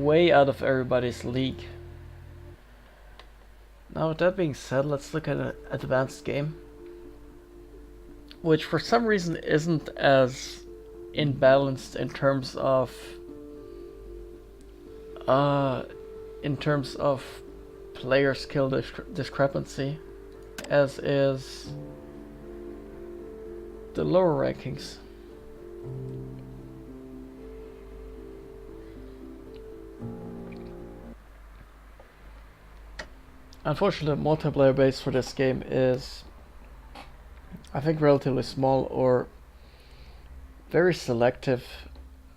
way out of everybody's league. Now, with that being said, let's look at an advanced game, which for some reason isn't as imbalanced in terms of player skill discrepancy as is the lower rankings. Unfortunately, the multiplayer base for this game is, I think, relatively small or very selective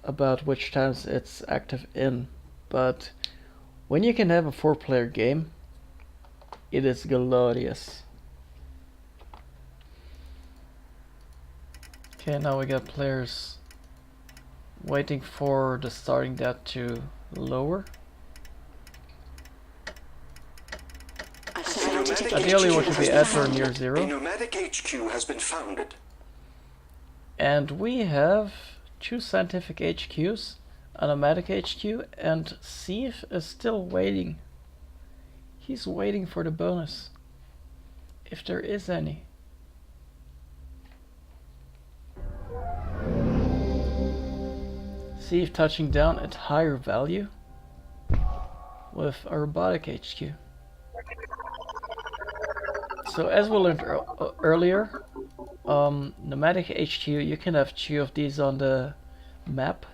about which times it's active in. But when you can have a 4-player game, it is glorious. Okay, now we got players waiting for the starting date to lower. Ideally, what should be at or near 0. A nomadic HQ has been founded. And we have 2 scientific HQs, a nomadic HQ, and SEATH is still waiting. He's waiting for the bonus, if there is any. SEATH touching down at higher value with a robotic HQ. So as we learned earlier, nomadic HQ, you can have 2 of these on the map,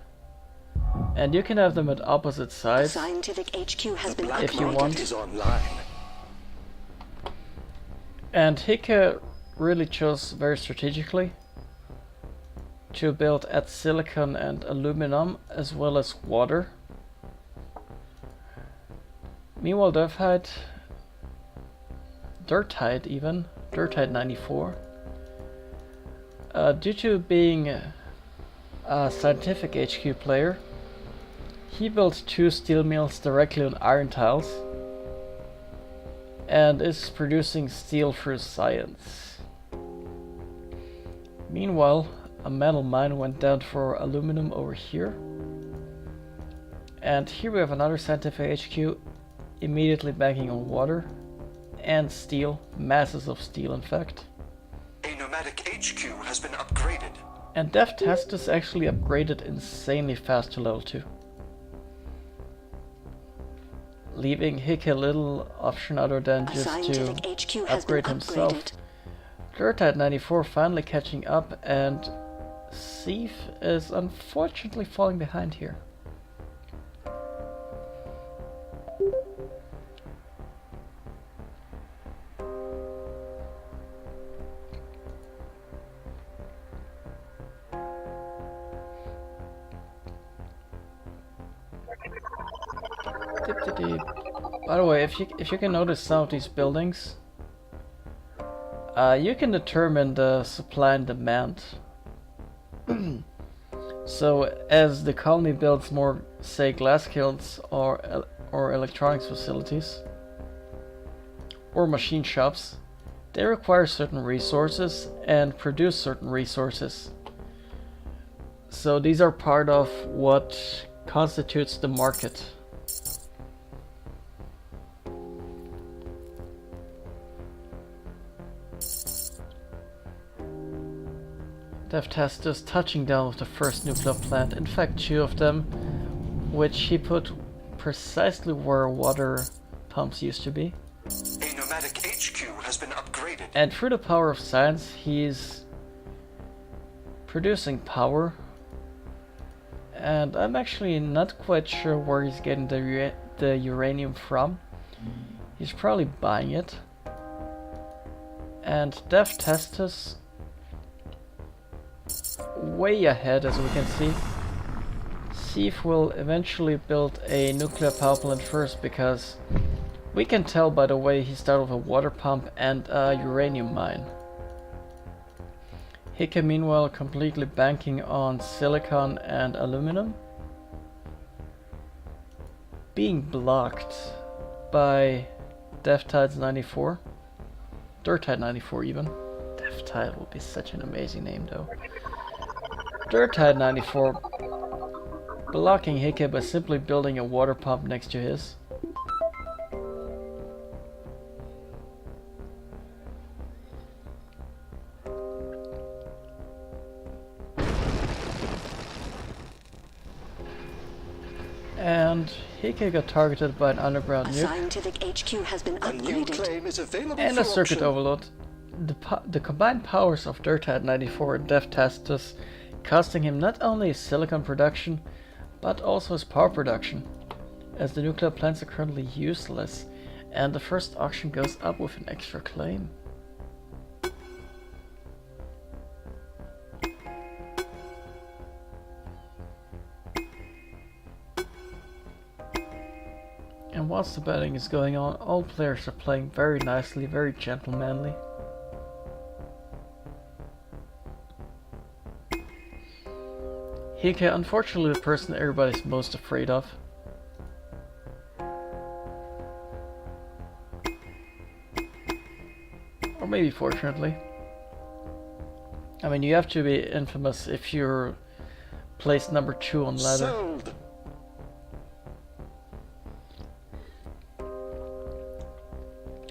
and you can have them at opposite sides Scientific HQ has been if you want. Is online. And Hikke really chose very strategically to build at silicon and aluminum as well as water. Meanwhile, Dertyde94, due to being a scientific HQ player, he built 2 steel mills directly on iron tiles and is producing steel through science. Meanwhile, a metal mine went down for aluminum over here, and here we have another scientific HQ immediately banking on water and steel, masses of steel in fact. A nomadic HQ has been upgraded. And DeathTacitus actually upgraded insanely fast to level 2. Leaving Hikke little option other than just to upgrade himself. Dertyde94 finally catching up, and SEATH is unfortunately falling behind here. By the way, if you can notice some of these buildings, you can determine the supply and demand. So as the colony builds more, say, glass kilns or electronics facilities or machine shops, they require certain resources and produce certain resources. So these are part of what constitutes the market. DeathTacitus touching down with the first nuclear plant, in fact 2 of them, which he put precisely where water pumps used to be. A nomadic HQ has been upgraded. And through the power of science, he's producing power. And I'm actually not quite sure where he's getting the uranium from. He's probably buying it. And DeathTacitus way ahead, as we can see. SEATH will eventually build a nuclear power plant first, because we can tell by the way he started with a water pump and a uranium mine. Hikke meanwhile completely banking on silicon and aluminum, being blocked by Dertyde94 even. Dertyde would be such an amazing name though. Dertyde94 blocking Hikke by simply building a water pump next to his. And Hikke got targeted by an underground A nuke. scientific HQ has been A new upgraded. claim is available And for a circuit option. overload. The combined powers of Dertyde94 and DeathTacitus, costing him not only his silicon production, but also his power production, as the nuclear plants are currently useless, and the first auction goes up with an extra claim. And whilst the betting is going on, all players are playing very nicely, very gentlemanly. Hikke, unfortunately the person everybody's most afraid of. Or maybe fortunately. I mean, you have to be infamous if you're placed number 2 on ladder. Sold.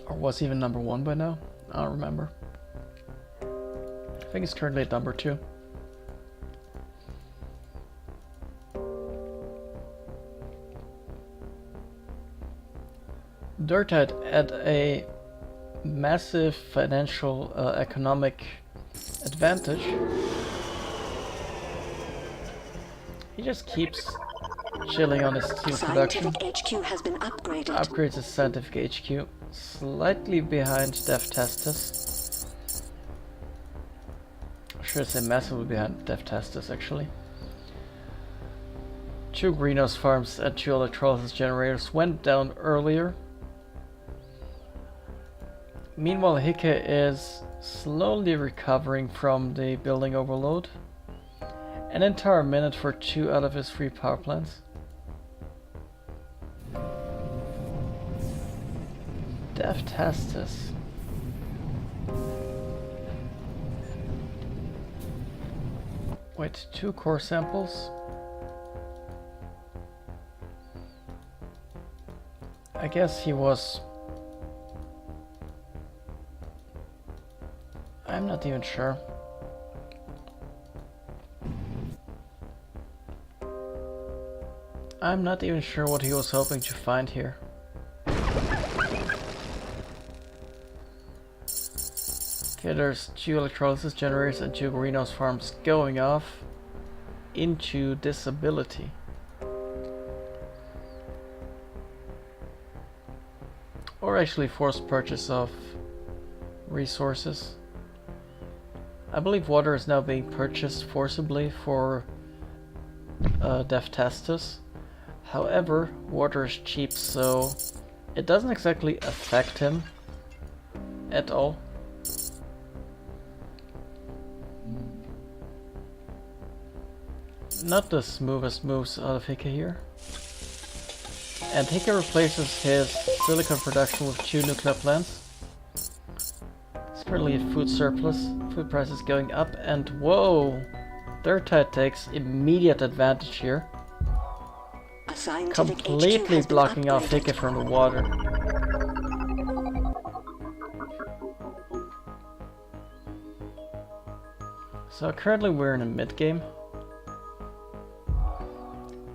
Or was even number 1 by now? I don't remember. I think it's currently at number 2. Dertyde at a massive financial economic advantage. He just keeps chilling on his steel production. Scientific HQ has been upgraded. Upgrades his scientific HQ, slightly behind DeathTacitus. I should say massively behind DeathTacitus actually. 2 greenhouse farms and 2 electrolysis generators went down earlier. Meanwhile, Hikke is slowly recovering from the building overload. An entire minute for 2 out of his 3 power plants. DeathTacitus. Wait, 2 core samples? I guess he was... I'm not even sure. I'm not even sure what he was hoping to find here. Okay, there's 2 electrolysis generators and 2 greenhouse farms going off into disability. Or actually forced purchase of resources. I believe water is now being purchased forcibly for DeathTacitus. However, water is cheap, so it doesn't exactly affect him at all. Not the smoothest moves out of Hikke here. And Hikke replaces his silicon production with 2 nuclear plants. It's currently a food surplus, food prices going up, and whoa! Dertyde takes immediate advantage here. A scientific HQ Completely has been blocking off upgraded. Hikke from the water. So currently we're in a mid-game.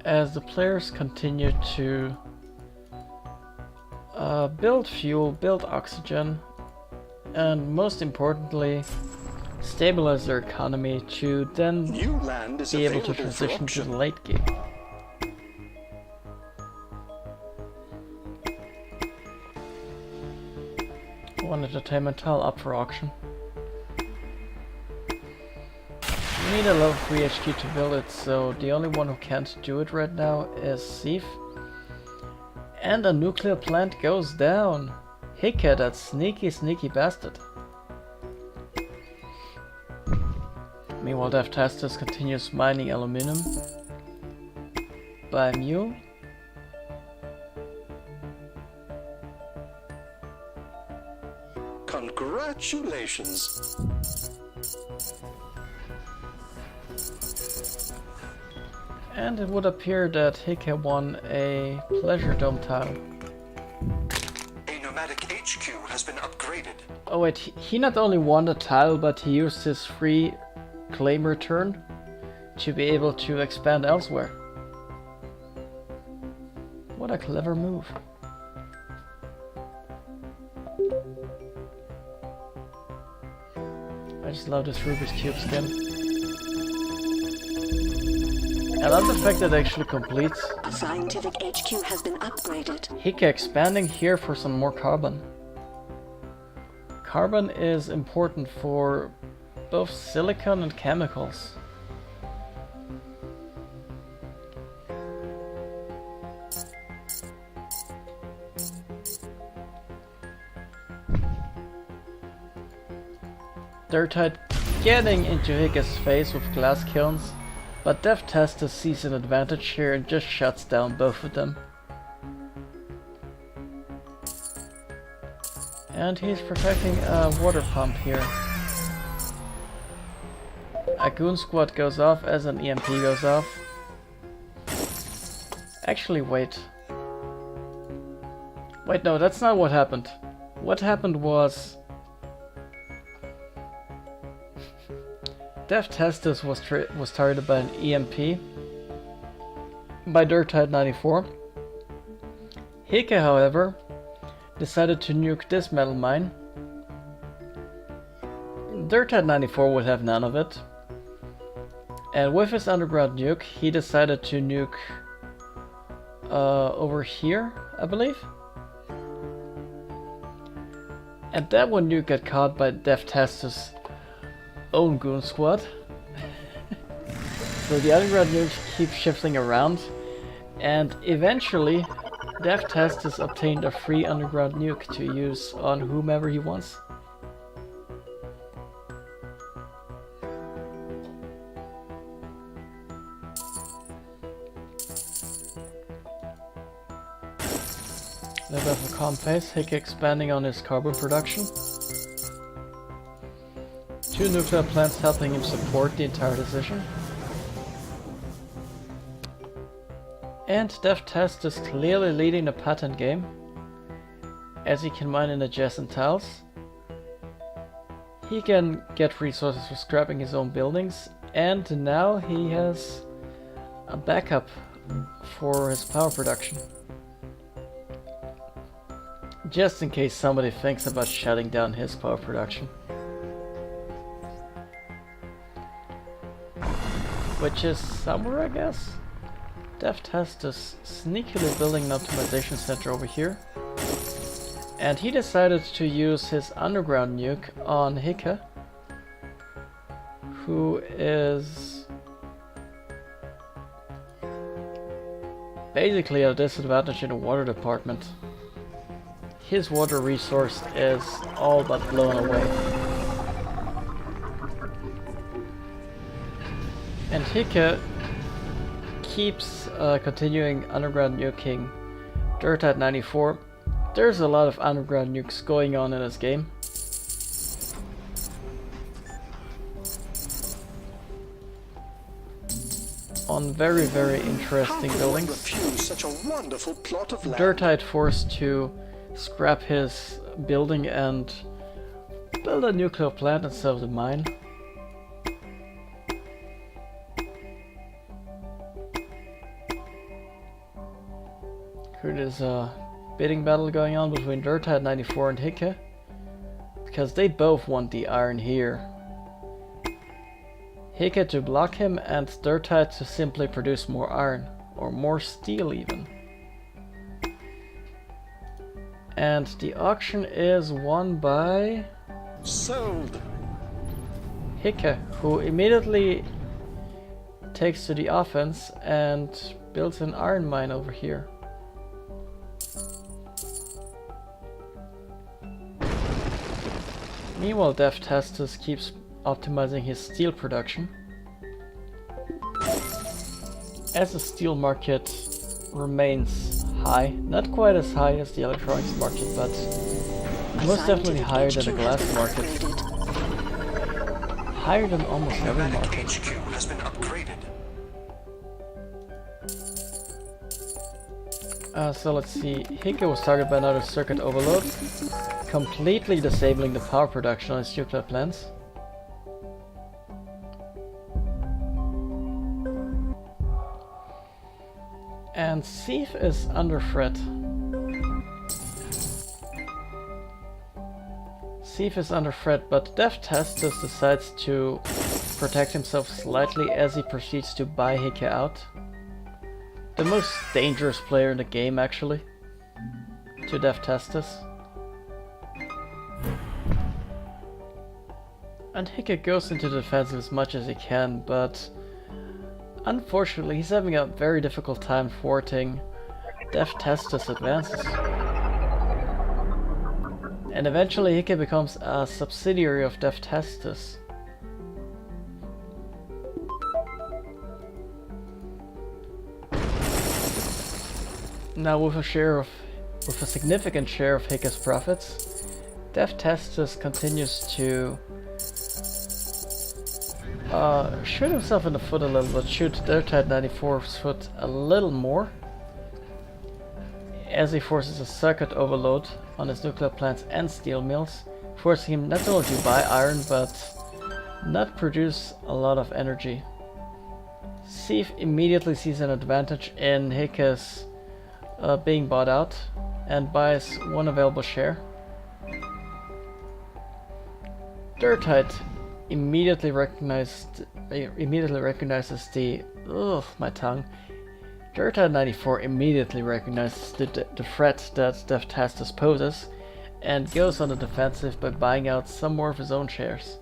As the players continue to build fuel, build oxygen, and most importantly, stabilize their economy to then New land is be able to available for transition to option. the late game. One entertainment tile up for auction. You need a level 3 HQ to build it, so the only one who can't do it right now is SEATH. And a nuclear plant goes down. Hikke, that sneaky bastard. Meanwhile, DeathTacitus continues mining aluminum by mule. Congratulations. And it would appear that Hikke won a pleasure dome tile. A nomadic HQ has been upgraded. Oh wait, he not only won the tile, but he used his free claim return to be able to expand elsewhere. What a clever move. I just love this Rubik's Cube skin. I love the fact that it actually completes. A scientific HQ has been upgraded. Hikke expanding here for some more carbon. Carbon is important for both silicon and chemicals. Dertyde getting into Hikke's face with glass kilns, but DeathTacitus sees an advantage here and just shuts down both of them. And he's protecting a water pump here. A goon squad goes off as an EMP goes off. Actually, wait. Wait, no, that's not what happened. What happened was... DeathTacitus was targeted by an EMP by Dertyde94. Hikke, however, decided to nuke this metal mine. Dertyde94 would have none of it. And with his underground nuke, he decided to nuke over here, I believe. And that one nuke got caught by DeathTacitus' own goon squad. So the underground nukes keep shifting around, and eventually DeathTacitus obtained a free underground nuke to use on whomever he wants. Little bit of a calm pace, Hikke expanding on his carbon production. 2 nuclear plants helping him support the entire decision. And DeathTacitus clearly leading the patent game, as he can mine in adjacent tiles. He can get resources for scrapping his own buildings, and now he has a backup for his power production. Just in case somebody thinks about shutting down his power production. Which is somewhere, I guess. DeathTacitus sneakily building an optimization center over here. And he decided to use his underground nuke on Hikke, who is basically at a disadvantage in the water department. His water resource is all but blown away. And Hikke keeps continuing underground nuking Dertyde94. There's a lot of underground nukes going on in this game. On very, very interesting buildings. Such a wonderful plot of land. Dertyde forced to scrap his building and build a nuclear plant instead of the mine. Here there's a bidding battle going on between Dertyde94 and Hikke, because they both want the iron here. Hikke to block him and Dertyde to simply produce more iron, or more steel even. And the auction is won by Sold. Hikke, who immediately takes to the offense and builds an iron mine over here. Meanwhile, DeathTacitus keeps optimizing his steel production. As the steel market remains high, not quite as high as the electronics market, but most definitely higher than the glass market. Higher than almost every market. HQ has been upgraded. So let's see, Hikke was targeted by another circuit overload, completely disabling the power production on his nuclear plants. And SEATH is under threat. SEATH is under threat, but DeathTacitus decides to protect himself slightly as he proceeds to buy Hikke out. The most dangerous player in the game, actually, to DeathTacitus. And Hikke goes into the defensive as much as he can, but unfortunately he's having a very difficult time thwarting DeathTacitus' advances. And eventually Hikke becomes a subsidiary of DeathTacitus. Now with a significant share of Hikke's profits, DeathTacitus continues to shoot himself in the foot a little, but shoot Dertyde94's foot a little more, as he forces a circuit overload on his nuclear plants and steel mills, forcing him not only to buy iron, but not produce a lot of energy. SEATH immediately sees an advantage in Hikke's being bought out and buys one available share. Dertyde immediately recognizes the my tongue. Dertyde94 immediately recognizes the threat that DeathTacitus poses and goes on the defensive by buying out some more of his own shares.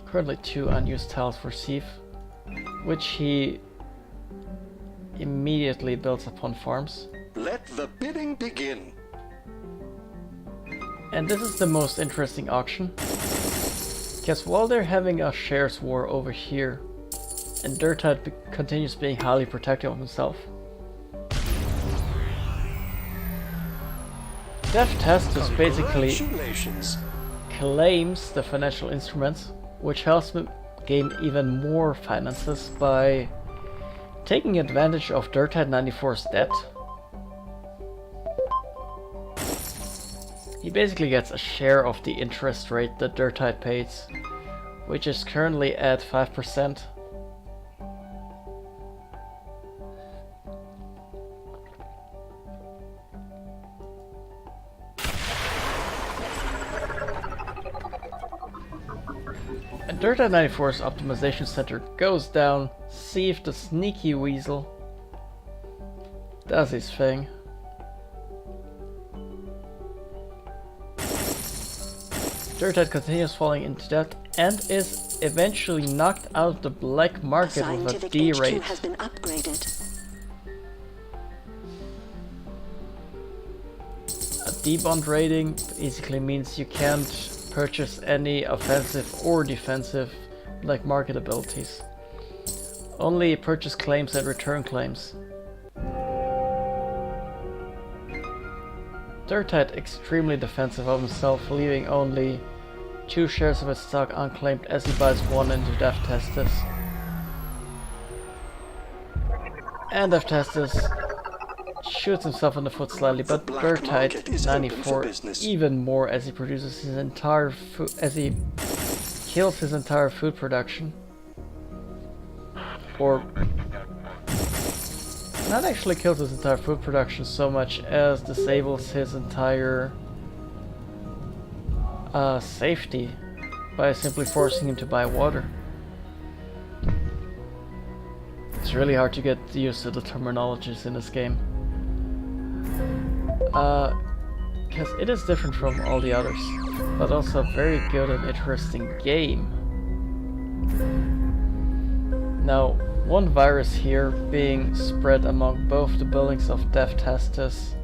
Currently 2 unused tiles for SEATH, which he immediately builds upon farms. Let the bidding begin. And this is the most interesting auction, because while they're having a shares war over here, and Dertyde continues being highly protective of himself, DeathTacitus basically claims the financial instruments, which helps him gain even more finances by taking advantage of Dertyde94's debt. He basically gets a share of the interest rate that Dertyde pays, which is currently at 5%. And Dertyde94's optimization center goes down. SEATH, the sneaky weasel, does his thing. Dertyde continues falling into debt and is eventually knocked out of the black market with a D rate. Has been upgraded. A D bond rating basically means you can't purchase any offensive or defensive black market abilities. Only purchase claims and return claims. Dertyde extremely defensive of himself, leaving only 2 shares of his stock unclaimed as he buys 1 into DeathTacitus. And DeathTacitus shoots himself in the foot slightly, but Dertyde94 even more as he produces his entire as he kills his entire food production. Or not actually kills his entire food production so much as disables his entire safety by simply forcing him to buy water. It's really hard to get used to the terminologies in this game, because it is different from all the others, but also a very good and interesting game. Now, one virus here being spread among both the buildings of DeathTacitus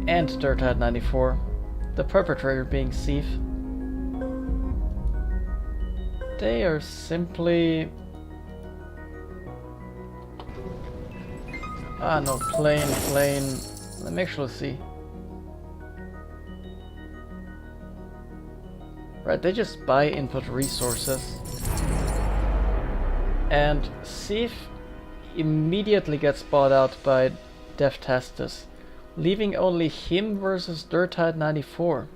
and Dertyde94, the perpetrator being SEATH. They are simply... no, plain. Let me actually see. Right, they just buy input resources. And SEATH immediately gets bought out by DeathTacitus, leaving only him versus Dertyde94.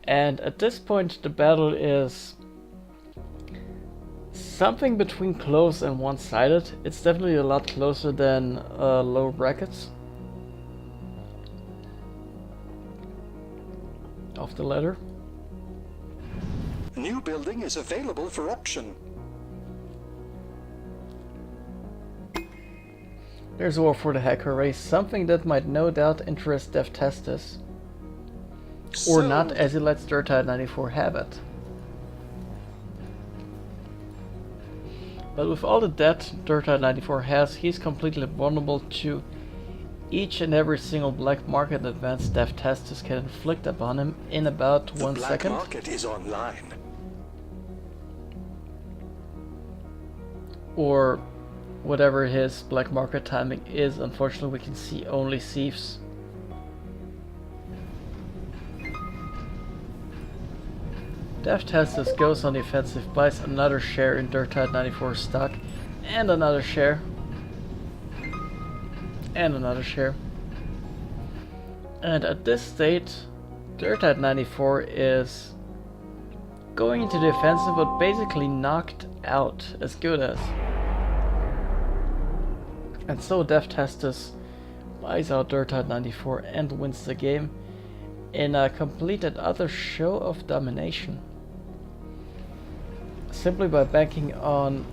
And at this point the battle is something between close and one-sided. It's definitely a lot closer than lower brackets of the ladder. New building is available for auction. There's a war for the hacker race, something that might no doubt interest DeathTacitus. Or not, as he lets Dertyde94 have it. But with all the debt Dertyde94 has, he's completely vulnerable to each and every single black market advance DeathTacitus can inflict upon him in about 1 second. The black market is online. Or whatever his black market timing is. Unfortunately, we can see only thieves. DeathTacitus goes on the offensive, buys another share in Dertyde94 stock, and another share, and another share. And at this state, Dertyde94 is going into the offensive, but basically knocked out, as good as. And so DeathTacitus buys out Dertyde94 and wins the game in a complete and utter show of domination. Simply by banking on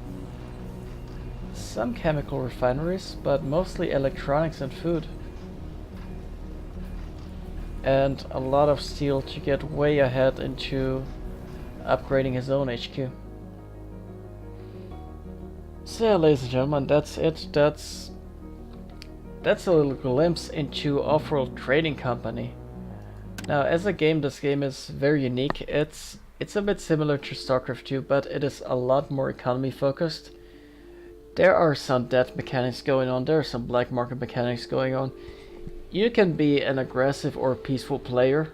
some chemical refineries, but mostly electronics and food. And a lot of steel to get way ahead into upgrading his own HQ. So yeah, ladies and gentlemen, that's it. That's a little glimpse into Offworld Trading Company. Now, as a game, this game is very unique. It's a bit similar to StarCraft 2, but it is a lot more economy focused. There are some debt mechanics going on, there are some black market mechanics going on. You can be an aggressive or peaceful player,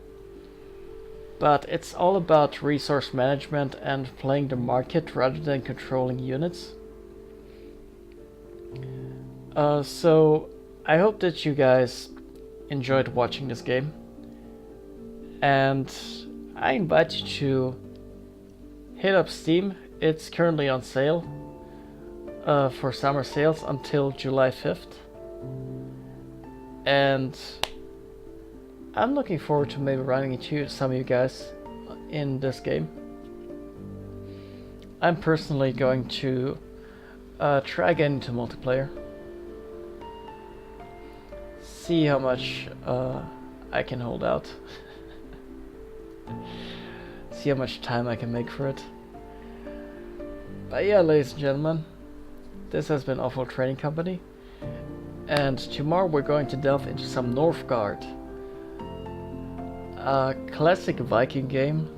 but it's all about resource management and playing the market rather than controlling units. So I hope that you guys enjoyed watching this game, and I invite you to hit up Steam. It's currently on sale for summer sales until July 5th, and I'm looking forward to maybe running into some of you guys in this game. I'm personally going to try getting into multiplayer, see how much I can hold out. See how much time I can make for it. But yeah, ladies and gentlemen, this has been Offworld Trading Company, and tomorrow we're going to delve into some Northgard, a classic Viking game